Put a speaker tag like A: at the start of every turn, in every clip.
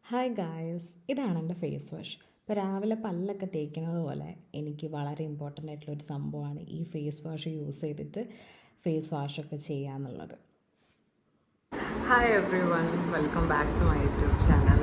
A: Hi guys, ഇതാണ് എൻ്റെ face wash. ഇപ്പോൾ രാവിലെ പല്ലൊക്കെ തേക്കുന്നത് പോലെ എനിക്ക് വളരെ ഇമ്പോർട്ടൻ്റ് ആയിട്ടുള്ളൊരു സംഭവമാണ് ഈ ഫേസ് വാഷ് യൂസ് ചെയ്തിട്ട് ഫേസ് വാഷൊക്കെ ചെയ്യുക എന്നുള്ളത്.
B: Hi everyone, welcome back to my YouTube channel.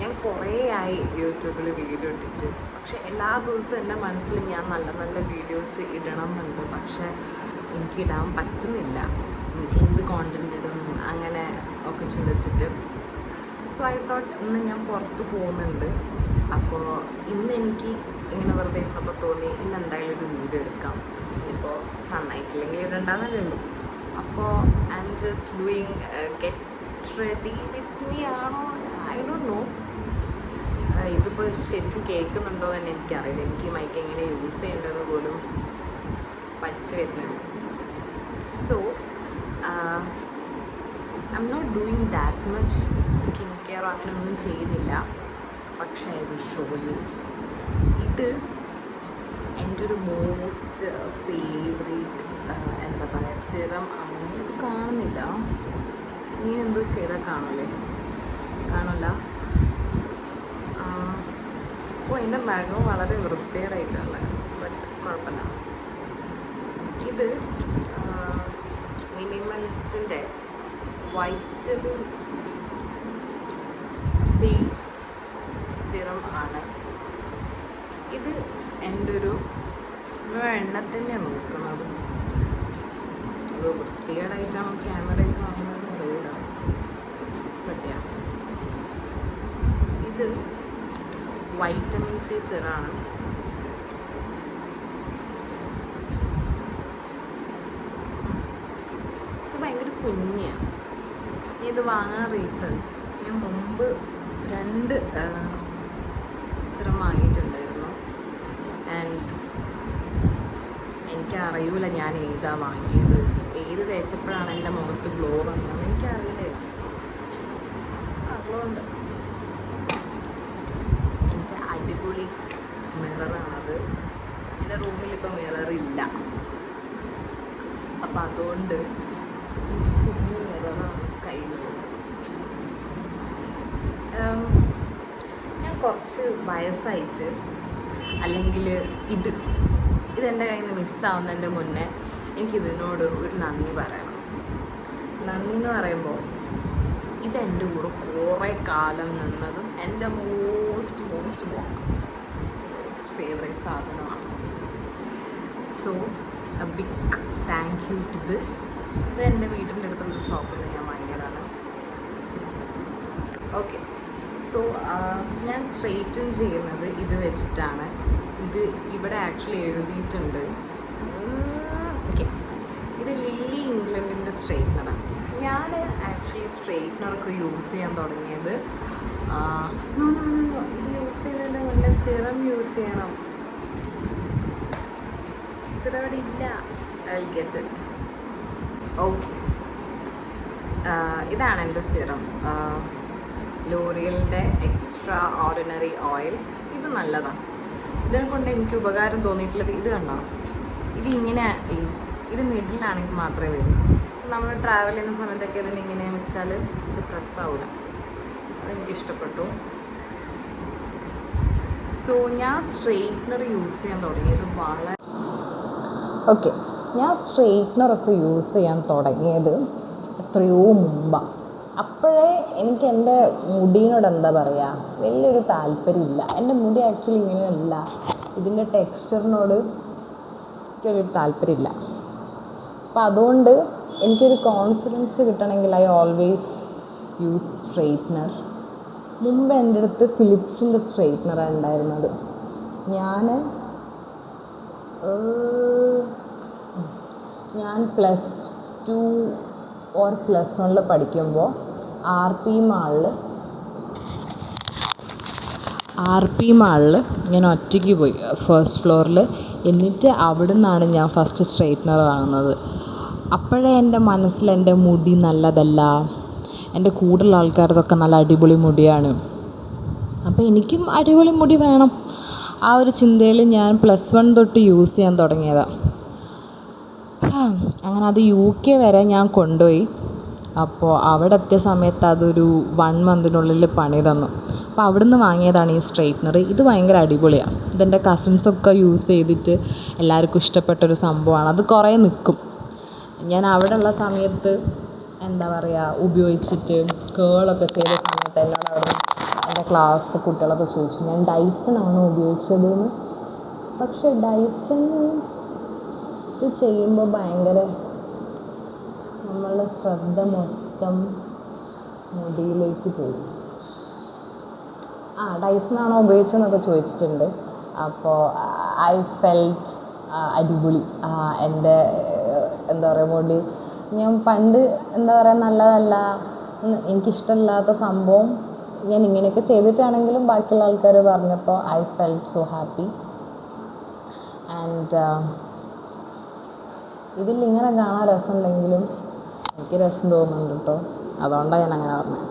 B: ഞാൻ കുറേ ആയി യൂട്യൂബിൽ വീഡിയോ ഇട്ടിട്ട്, പക്ഷേ എല്ലാ ദിവസവും എൻ്റെ മനസ്സിൽ ഞാൻ നല്ല നല്ല വീഡിയോസ് ഇടണം എന്നുണ്ട്. പക്ഷേ എനിക്കിടാൻ പറ്റുന്നില്ല. എന്ത് കോണ്ടൻറ് ഇടും അങ്ങനെ ഒക്കെ ചിന്തിച്ചിട്ട്. സോ ഐ തോട്ട് ഇന്ന് ഞാൻ പുറത്ത് പോകുന്നുണ്ട്. അപ്പോൾ ഇന്ന് എനിക്ക് ഇങ്ങനെ വെറുതെ ഇരുന്നപ്പോൾ തോന്നി ഇന്ന് എന്തായാലും ഒരു വീഡിയോ എടുക്കാം. ഇപ്പോൾ നന്നായിട്ടില്ലെങ്കിൽ ഇടണ്ടെന്നല്ലേ ഉള്ളൂ. അപ്പോൾ I am just doing get ready with me ആണോ ഐ ഡോണ്ട് നോ. ഇതിപ്പോൾ ശരിക്കും കേൾക്കുന്നുണ്ടോ എന്ന് എനിക്കറിയില്ല. എനിക്ക് മൈക്ക് എങ്ങനെ യൂസ് ചെയ്യേണ്ടതെന്ന് പോലും പഠിച്ചു വരുന്നുണ്ട്. So I'm not doing that much skin care അങ്ങനെയൊന്നും ചെയ്യുന്നില്ല. പക്ഷേ ഐ വിൽ ഷോ യു. ഇത് എൻ്റെ ഒരു മോസ്റ്റ് ഫേവറേറ്റ് എന്താ പറയുക സിറം ആണ്. ഇത് കാണുന്നില്ല, ഇങ്ങനെ എന്തോ ചെയ്താൽ കാണില്ല. എൻ്റെ നഖം വളരെ വൃത്തികേടായിട്ടുള്ള, ബട്ട് കുഴപ്പമില്ല. ഇത് മിനിമലിസ്റ്റിൻ്റെ വൈറ്റമിൻ സി സിറം ആണ്. ഇത് എൻ്റെ ഒരു എണ്ണ തന്നെയാണ് നോക്കുന്നത്. അത് വൃത്തികേടായിട്ടാണ് ക്യാമറയിൽ കാണുന്നതെന്ന് അറിയില്ല. പറ്റിയ ഇത് വൈറ്റമിൻ സി സിറാണ്. ഇത് ഭയങ്കര കുഞ്ഞാണ്. ഇത് വാങ്ങാൻ റീസൺ, ഞാൻ മുമ്പ് 2 സിറം വാങ്ങിയിട്ടുണ്ടായിരുന്നു. ആൻഡ് എനിക്കറിയില്ല ഞാൻ ഏതാ വാങ്ങിയത്, ഏത് തേച്ചപ്പോഴാണ് എൻ്റെ മുഖത്ത് ഗ്ലോ വന്നതെന്ന് എനിക്കറിയില്ല. ഗ്ലോ ഉണ്ട്. എൻ്റെ അടിപൊളി മിററാണത്. എൻ്റെ റൂമിൽ ഇപ്പോൾ മിററില്ല, അപ്പം അതുകൊണ്ട് കുഞ്ഞു മിററാണ് കയ്യിലുള്ളത്. ഞാൻ കുറച്ച് വയസ്സായിട്ട് അല്ലെങ്കിൽ ഇതെൻ്റെ കയ്യിൽ നിന്ന് മിസ്സാവുന്നതിൻ്റെ മുന്നേ എനിക്കിതിനോട് ഒരു നന്ദി പറയണം. നന്ദി എന്ന് പറയുമ്പോൾ ഇതെൻ്റെ കൂടെ കുറേ കാലം നിന്നതും എൻ്റെ മോസ്റ്റ് ഫേവറേറ്റ് സാധനമാണ്. So a big thank you to this. ഇത് എൻ്റെ വീടിൻ്റെ അടുത്തുള്ള ഷോപ്പിൽ നിന്ന് ഞാൻ വാങ്ങിയതാണ്. ഓക്കെ, സോ ഞാൻ സ്ട്രെയിറ്റൻ ചെയ്യുന്നത് ഇത് വെച്ചിട്ടാണ്. ഇത് ഇവിടെ ആക്ച്വലി എഴുതിയിട്ടുണ്ട്. ഓക്കെ, ഇത് ലില്ലി ഇംഗ്ലണ്ടിൻ്റെ സ്ട്രെയിറ്റ്നറാണ്. ഞാൻ ആക്ച്വലി സ്ട്രെയിറ്റ്നറൊക്കെ യൂസ് ചെയ്യാൻ തുടങ്ങിയത് ഇത് യൂസ് ചെയ്യുന്നതിൻ്റെ മുന്നേ സിറം യൂസ് ചെയ്യണം. സിറം ഇവിടെ ഇല്ല. I will get it. Okay, ഇതാണ് എൻ്റെ സിറം. ലോറിയലിൻ്റെ എക്സ്ട്രാ ഓർഡിനറി ഓയിൽ. ഇത് നല്ലതാണ്. ഇതിനെ കൊണ്ട് എനിക്ക് ഉപകാരം തോന്നിയിട്ടുള്ളത് ഇത് കണ്ടോ, ഇത് മിഡിലാണെങ്കിൽ മാത്രമേ വരൂ. നമ്മൾ ട്രാവൽ ചെയ്യുന്ന സമയത്തൊക്കെ ഇതിന് ഇങ്ങനെ വെച്ചാൽ ഇത് പ്രസ്സാവില്ല. അതെനിക്കിഷ്ടപ്പെട്ടു. സോ ഞാൻ സ്ട്രെയിറ്റ്നർ യൂസ് ചെയ്യാൻ തുടങ്ങിയത് ഞാൻ സ്ട്രെയിറ്റ്നറൊക്കെ യൂസ് ചെയ്യാൻ തുടങ്ങിയത് എത്രയോ മുമ്പാണ്. അപ്പോഴേ എനിക്ക് എൻ്റെ മുടിയോട് എന്താ പറയുക വലിയൊരു താല്പര്യമില്ല. എൻ്റെ മുടി ആക്ച്വലി ഇങ്ങനെയല്ല, ഇതിൻ്റെ ടെക്സ്ചറിനോട് എനിക്കൊരു താല്പര്യമില്ല. അപ്പം അതുകൊണ്ട് എനിക്കൊരു കോൺഫിഡൻസ് കിട്ടണമെങ്കിൽ ഐ ഓൾവേസ് യൂസ് സ്ട്രെയിറ്റ്നർ. മുമ്പ് എൻ്റെ അടുത്ത് ഫിലിപ്സിൻ്റെ സ്ട്രെയിറ്റ്നറാണ് ഉണ്ടായിരുന്നത്. ഞാൻ +2 ഓർ +1 പഠിക്കുമ്പോൾ ആർ പി മാളിൽ ഞാൻ ഒറ്റയ്ക്ക് പോയി ഫസ്റ്റ് ഫ്ലോറിൽ. എന്നിട്ട് അവിടെ നിന്നാണ് ഞാൻ ഫസ്റ്റ് സ്ട്രെയിറ്റ്നർ വാങ്ങുന്നത്. അപ്പോഴേ എൻ്റെ മനസ്സിൽ എൻ്റെ മുടി നല്ലതല്ല, എൻ്റെ കൂടുതൽ ആൾക്കാരതൊക്കെ നല്ല അടിപൊളി മുടിയാണ്, അപ്പോൾ എനിക്കും അടിപൊളി മുടി വേണം. ആ ഒരു ചിന്തയിൽ ഞാൻ +1 തൊട്ട് യൂസ് ചെയ്യാൻ തുടങ്ങിയതാണ്. അങ്ങനെ അത് UK വരെ ഞാൻ കൊണ്ടുപോയി. അപ്പോൾ അവിടെ എത്തിയ സമയത്ത് അതൊരു 1 മന്തിനുള്ളിൽ പണി തന്നു. അപ്പോൾ അവിടെ നിന്ന് വാങ്ങിയതാണ് ഈ സ്ട്രെയിറ്റ്നർ. ഇത് ഭയങ്കര അടിപൊളിയാണ്. ഇതെൻ്റെ കസിൻസൊക്കെ യൂസ് ചെയ്തിട്ട് എല്ലാവർക്കും ഇഷ്ടപ്പെട്ടൊരു സംഭവമാണ്. അത് കുറേ നിൽക്കും. ഞാൻ അവിടെ ഉള്ള സമയത്ത് എന്താ പറയുക ഉപയോഗിച്ചിട്ട് കേളൊക്കെ ചെയ്ത സമയത്ത് എന്നോട് അവിടെ എൻ്റെ ക്ലാസ്സിലെ കുട്ടികളൊക്കെ ചോദിച്ചു ഞാൻ ഡൈസണാണോ ഉപയോഗിച്ചതെന്ന്. പക്ഷേ ഡൈസൺ ഇത് ചെയ്യുമ്പോൾ ഭയങ്കര നമ്മളുടെ ശ്രദ്ധ മൊത്തം മുടിയിലേക്ക് പോകും. ഡൈസണാണോ ഉപയോഗിച്ചതെന്നൊക്കെ ചോദിച്ചിട്ടുണ്ട്. അപ്പോൾ ഐ ഫെൽറ്റ് അടിപൊളി. എൻ്റെ എന്താ പറയുക മുടി ഞാൻ പണ്ട് എന്താ പറയുക നല്ലതല്ല എനിക്കിഷ്ടമില്ലാത്ത സംഭവം ഞാൻ ഇങ്ങനെയൊക്കെ ചെയ്തിട്ടാണെങ്കിലും ബാക്കിയുള്ള ആൾക്കാർ പറഞ്ഞപ്പോൾ I felt so happy. And ഇതിലിങ്ങനെ കാണാൻ രസമുണ്ടെങ്കിലും എനിക്ക് രസം തോന്നുന്നുണ്ട് കേട്ടോ. അതുകൊണ്ടാണ് ഞാൻ അങ്ങനെ പറഞ്ഞത്.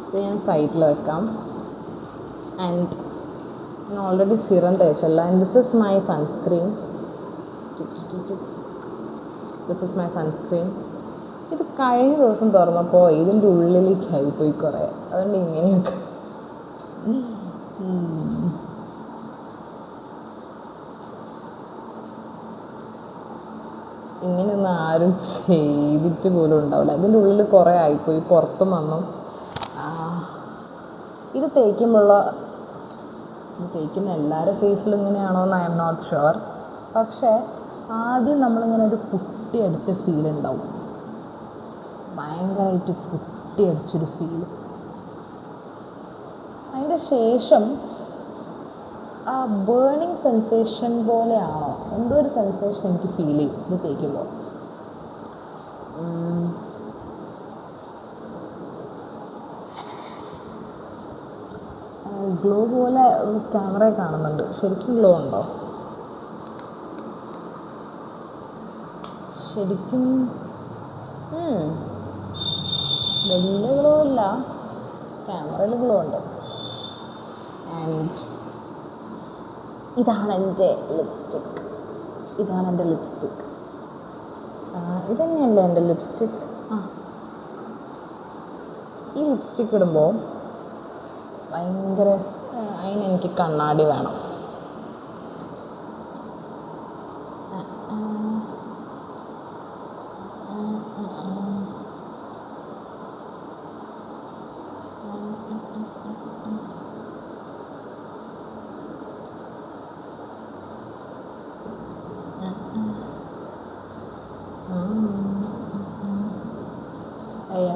B: ഇത് ഞാൻ സൈഡിൽ വെക്കാം. ആൻഡ് ഞാൻ ഓൾറെഡി സിറം തേച്ചല്ല. And this is my sunscreen. ഇത് കഴിഞ്ഞ ദിവസം തുറന്നപ്പോൾ ഇതിൻ്റെ ഉള്ളിലേക്കായി പോയി കുറേ. അതുകൊണ്ട് ഇങ്ങനെയൊക്കെ ഇങ്ങനെയൊന്നും ആരും ചെയ്തിട്ട് പോലും ഉണ്ടാവില്ല. അതിൻ്റെ ഉള്ളിൽ കുറേ ആയിപ്പോയി, പുറത്തും വന്നു. ഇത് തേക്കുന്ന എല്ലാവരുടെ ഫേസിലും ഇങ്ങനെയാണോ എന്ന് ഐ എം നോട്ട് ഷുവർ. പക്ഷേ ആദ്യം നമ്മളിങ്ങനെ ഒരു പുട്ടിയടിച്ച ഫീൽ ഉണ്ടാവും. ഭയങ്കരമായിട്ട് പുട്ടിയടിച്ചൊരു ഫീൽ. അതിൻ്റെ ശേഷം ആ ബേണിങ് സെൻസേഷൻ പോലെയാണോ എന്തോ ഒരു സെൻസേഷൻ എനിക്ക് ഫീൽ ചെയ്യും ഇത് തേക്കുമ്പോൾ. ഗ്ലോ പോലെ ക്യാമറയിൽ കാണുന്നുണ്ട്. ശരിക്കും ഗ്ലോ ഉണ്ടോ? ശരിക്കും വലിയ ഗ്ലോ ഇല്ല, ക്യാമറയിൽ ഗ്ലോ ഉണ്ട്. ആൻഡ് ഇതാണ് എൻ്റെ ലിപ്സ്റ്റിക്ക്. ഇതന്നെയല്ലേ എൻ്റെ ലിപ്സ്റ്റിക്ക്. ഈ ലിപ്സ്റ്റിക്ക് ഇടുമ്പോൾ ഭയങ്കര അതിനെനിക്ക് കണ്ണാടി വേണം. അയ്യാ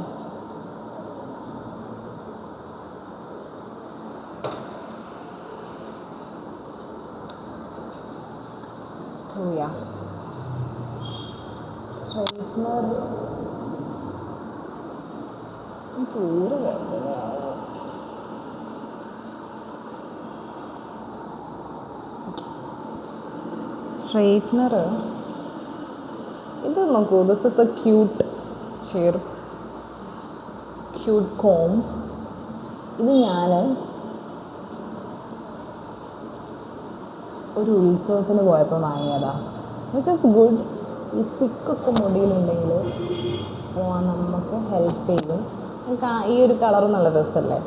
B: സ്ട്രെയിറ്റ്നർ എനിക്ക് ഊര് സ്ട്രെയിറ്റ്നർ ഇത് നോക്കൂ. This is A cute com. ഇത് ഞാൻ ഒരു ഉത്സവത്തിന് പോയപ്പോൾ വാങ്ങിയതാണ്. Which is good. ഈ ചിക്കൊക്കെ മുടിയിലുണ്ടെങ്കിൽ പോകാൻ നമുക്ക് ഹെൽപ്പ് ചെയ്യും. ഈ ഒരു കളർ നല്ല രസമല്ലേ.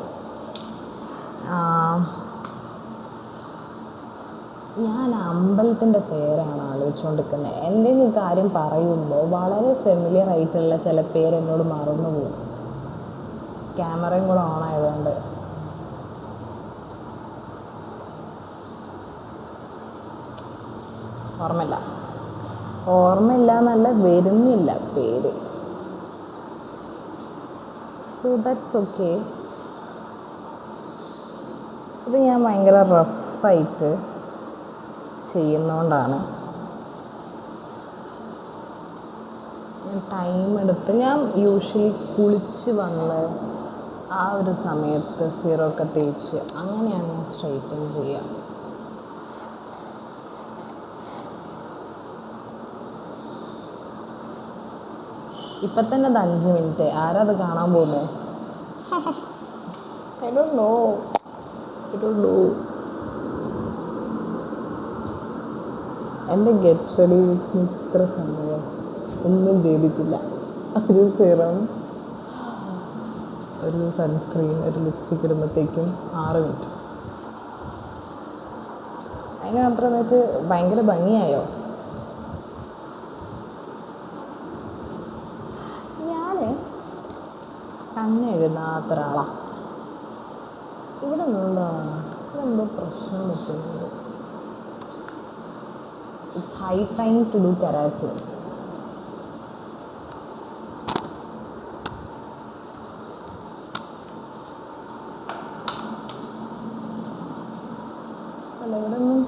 B: ഞാൻ അമ്പലത്തിൻ്റെ പേരാണ് ആലോചിച്ചുകൊണ്ടിരിക്കുന്നത്. എന്തെങ്കിലും കാര്യം പറയുമ്പോൾ വളരെ ഫെമിലിയർ ആയിട്ടുള്ള ചില പേര് എന്നോട് മറന്നു പോകും. ക്യാമറയും കൂടെ ഓൺ ആയതുകൊണ്ട്. ഓർമ്മയില്ല എന്നല്ല, വരുന്നില്ല പേര്. So that's okay. ഇത് ഞാൻ ഭയങ്കര റഫായിട്ട് ചെയ്യുന്നതുകൊണ്ടാണ്. ഞാൻ ടൈം എടുത്ത് ഞാൻ യൂഷ്വലി കുളിച്ച് വന്ന് ആ ഒരു സമയത്ത് സീറമൊക്കെ തേച്ച് അങ്ങനെയാണ് ഞാൻ സ്ട്രെയിറ്റൻ ചെയ്യുക. ഇപ്പം തന്നെ അത് 5 മിനിറ്റ്. ആരാ അത് കാണാൻ പോകുന്നത്? I don't know. എൻ്റെ ഗെറ്റ് റെഡി ഇത്ര സമയം ഒന്നും ചെയ്തിട്ടില്ല. ഒരു സിറം ഒരു സൺസ്ക്രീൻ, ഒരു ലിപ്സ്റ്റിക്ക് ഇടുമ്പോഴത്തേക്കും 6 മിനിറ്റ്. അതിന് മാത്രം എന്നിട്ട് ഭയങ്കര ഭംഗിയായോ? ഞാൻ കണ്ണെഴുതാത്ത ഒരാളാണ്. ഇവിടെ ഇതെന്തോ പ്രശ്നം പറ്റുന്നുണ്ട്. It's high time to do karate. അല്ല ഇവിടെ ഒന്നും,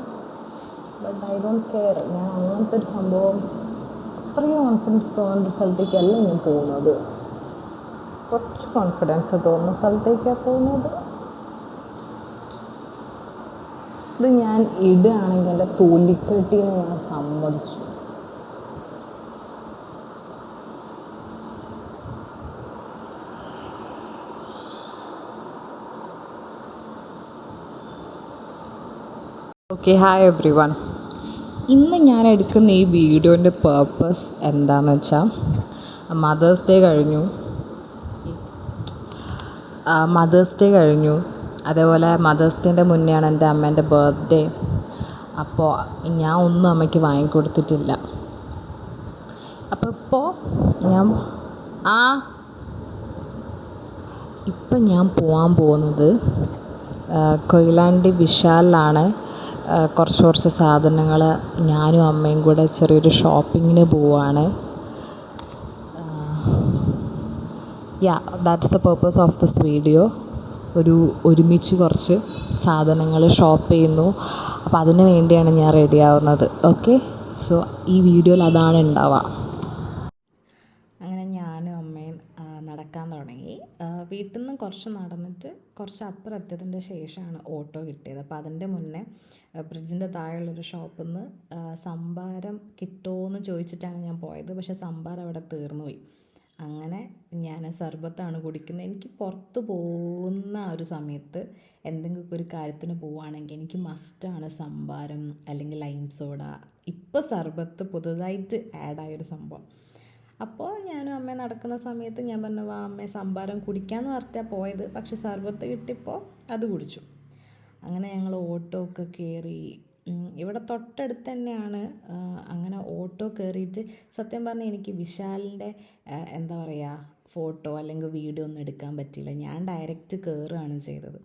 B: ബട്ട് ഐ ഡോണ്ട് കെയർ. ഞാൻ അങ്ങനത്തെ ഒരു സംഭവം അത്രയും കോൺഫിഡൻസ് തോന്നുന്ന സ്ഥലത്തേക്കല്ല ഞാൻ പോകുന്നത്. കുറച്ച് കോൺഫിഡൻസ് തോന്നുന്ന സ്ഥലത്തേക്കാണ് പോകുന്നത്. ഇത് ഞാൻ ഇടുകയാണെങ്കിൽ എൻ്റെ തൊലിക്കെട്ടിന്ന് ഞാൻ സമ്മതിച്ചു. Okay, hi every one. ഇന്ന് ഞാൻ എടുക്കുന്ന ഈ വീഡിയോൻ്റെ പേർപ്പസ് എന്താണെന്ന് വെച്ചാൽ, മദേഴ്സ് ഡേ കഴിഞ്ഞു. അതേപോലെ മദേഴ്സ് ഡേൻ്റെ മുന്നെയാണ് എൻ്റെ അമ്മേൻ്റെ ബർത്ത്ഡേ. അപ്പോൾ ഞാൻ ഒന്നും അമ്മയ്ക്ക് വാങ്ങിക്കൊടുത്തിട്ടില്ല. അപ്പോൾ ഇപ്പം ഞാൻ പോകാൻ പോകുന്നത് കൊയിലാണ്ടി വിശാലിലാണ്. കുറച്ച് സാധനങ്ങൾ ഞാനും അമ്മയും കൂടെ ചെറിയൊരു ഷോപ്പിങ്ങിന് പോവുകയാണ്. That's the purpose of this video. ഒരുമിച്ച് കുറച്ച് സാധനങ്ങൾ ഷോപ്പ് ചെയ്യുന്നു. അപ്പോൾ അതിന് വേണ്ടിയാണ് ഞാൻ റെഡി ആവുന്നത്. ഓക്കെ, സോ ഈ വീഡിയോയിൽ അതാണ് ഉണ്ടാവുക.
A: അങ്ങനെ ഞാനും അമ്മയും നടക്കാൻ തുടങ്ങി. വീട്ടിൽ നിന്ന് കുറച്ച് നടന്നിട്ട് കുറച്ച് അപ്പുറം എത്തിയതിൻ്റെ ശേഷമാണ് ഓട്ടോ കിട്ടിയത്. അപ്പോൾ അതിൻ്റെ മുന്നേ ബ്രിഡ്ജിൻ്റെ താഴെയുള്ളൊരു ഷോപ്പിൽ നിന്ന് സംഭാരം കിട്ടുമോ എന്ന് ചോദിച്ചിട്ടാണ് ഞാൻ പോയത്. പക്ഷേ സംഭാരം അവിടെ തീർന്നു പോയി. അങ്ങനെ ഞാൻ സർബത്താണ് കുടിക്കുന്നത്. എനിക്ക് പുറത്ത് പോകുന്ന ഒരു സമയത്ത് എന്തെങ്കിലും ഒരു കാര്യത്തിന് പോവുകയാണെങ്കിൽ എനിക്ക് മസ്റ്റാണ് സംഭാരം അല്ലെങ്കിൽ ലൈം സോഡ. ഇപ്പോൾ സർബത്ത് പുതുതായിട്ട് ആഡായൊരു സംഭവം. അപ്പോൾ ഞാനും അമ്മയും നടക്കുന്ന സമയത്ത് ഞാൻ പറഞ്ഞു, വാ അമ്മയെ സംഭാരം കുടിക്കാമെന്ന് പറഞ്ഞിട്ടാണ് പോയത്. പക്ഷെ സർബത്ത് കിട്ടിയപ്പോൾ അത് കുടിച്ചു. അങ്ങനെ ഞങ്ങൾ ഓട്ടോ ഒക്കെ കയറി. ഇവിടെ തൊട്ടടുത്ത് തന്നെയാണ്. അങ്ങനെ ഓട്ടോ കയറിയിട്ട് സത്യം പറഞ്ഞാൽ എനിക്ക് വിശാലിൻ്റെ എന്താ പറയുക, ഫോട്ടോ അല്ലെങ്കിൽ വീഡിയോ ഒന്നും എടുക്കാൻ പറ്റിയില്ല. ഞാൻ ഡയറക്റ്റ് കയറുകയാണ് ചെയ്തത്.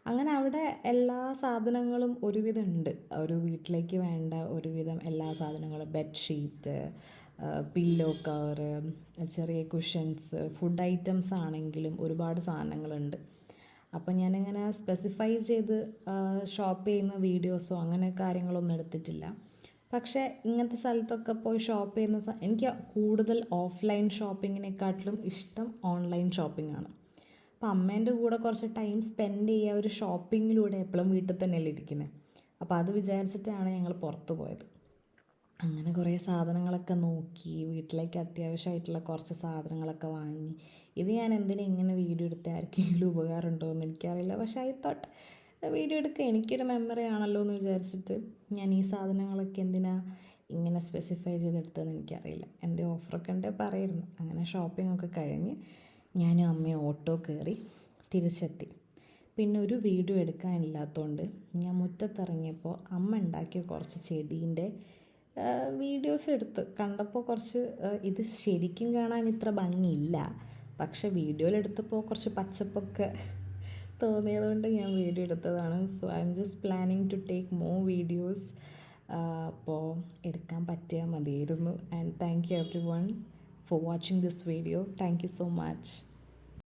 A: അങ്ങനെ അവിടെ എല്ലാ സാധനങ്ങളും ഒരുവിധം ഉണ്ട്. ഒരു വീട്ടിലേക്ക് വേണ്ട ഒരുവിധം എല്ലാ സാധനങ്ങളും, ബെഡ്ഷീറ്റ്, പില്ലോ കവർ, ചെറിയ കുഷൻസ്, ഫുഡ് ഐറ്റംസ് ആണെങ്കിലും ഒരുപാട് സാധനങ്ങളുണ്ട്. അപ്പം ഞാനിങ്ങനെ സ്പെസിഫൈ ചെയ്ത് ഷോപ്പ് ചെയ്യുന്ന വീഡിയോസോ അങ്ങനെ കാര്യങ്ങളൊന്നും എടുത്തിട്ടില്ല. പക്ഷേ ഇങ്ങനത്തെ സ്ഥലത്തൊക്കെ പോയി ഷോപ്പ് ചെയ്യുന്ന എനിക്ക് കൂടുതൽ ഓഫ്ലൈൻ ഷോപ്പിങ്ങിനെക്കാട്ടിലും ഇഷ്ടം ഓൺലൈൻ ഷോപ്പിംഗ് ആണ്. അപ്പം അമ്മേൻ്റെ കൂടെ കുറച്ച് ടൈം സ്പെൻഡ് ചെയ്യുക ഒരു ഷോപ്പിങ്ങിലൂടെ. എപ്പോഴും വീട്ടിൽ തന്നെയല്ലേ ഇരിക്കുന്നത്. അപ്പോൾ അത് വിചാരിച്ചിട്ടാണ് ഞങ്ങൾ പുറത്ത് പോയത്. അങ്ങനെ കുറേ സാധനങ്ങളൊക്കെ നോക്കി, വീട്ടിലേക്ക് അത്യാവശ്യമായിട്ടുള്ള കുറച്ച് സാധനങ്ങളൊക്കെ വാങ്ങി. ഇത് ഞാൻ എന്തിനാ ഇങ്ങനെ വീഡിയോ എടുത്ത് ആർക്കെങ്കിലും ഉപകാരമുണ്ടോ എന്ന് എനിക്കറിയില്ല. പക്ഷേ ഐ തോട്ട് വീഡിയോ എടുക്കുക എനിക്കൊരു മെമ്മറി ആണല്ലോ എന്ന് വിചാരിച്ചിട്ട് ഞാൻ ഈ സാധനങ്ങളൊക്കെ എന്തിനാ ഇങ്ങനെ സ്പെസിഫൈ ചെയ്തെടുത്തതെന്ന് എനിക്കറിയില്ല. എൻ്റെ ഓഫറൊക്കെ ഉണ്ട് പറയായിരുന്നു. അങ്ങനെ ഷോപ്പിംഗ് ഒക്കെ കഴിഞ്ഞ് ഞാനും അമ്മയും ഓട്ടോ കയറി തിരിച്ചെത്തി. പിന്നെ ഒരു വീഡിയോ എടുക്കാനില്ലാത്തതുകൊണ്ട് ഞാൻ മുറ്റത്തിറങ്ങിയപ്പോൾ അമ്മ ഉണ്ടാക്കിയ കുറച്ച് ചെടീൻ്റെ വീഡിയോസ് എടുത്ത് കണ്ടപ്പോൾ കുറച്ച് ഇത് ശരിക്കും കാണാൻ ഇത്ര ഭംഗിയില്ല. പക്ഷെ വീഡിയോയിലെടുത്തപ്പോൾ കുറച്ച് പച്ചപ്പൊക്കെ തോന്നിയതുകൊണ്ട് ഞാൻ വീഡിയോ എടുത്തതാണ്. So I'm just planning to take more videos. അപ്പോൾ എടുക്കാൻ പറ്റിയാൽ മതിയായിരുന്നു. And thank you everyone for watching this video. Thank you so much.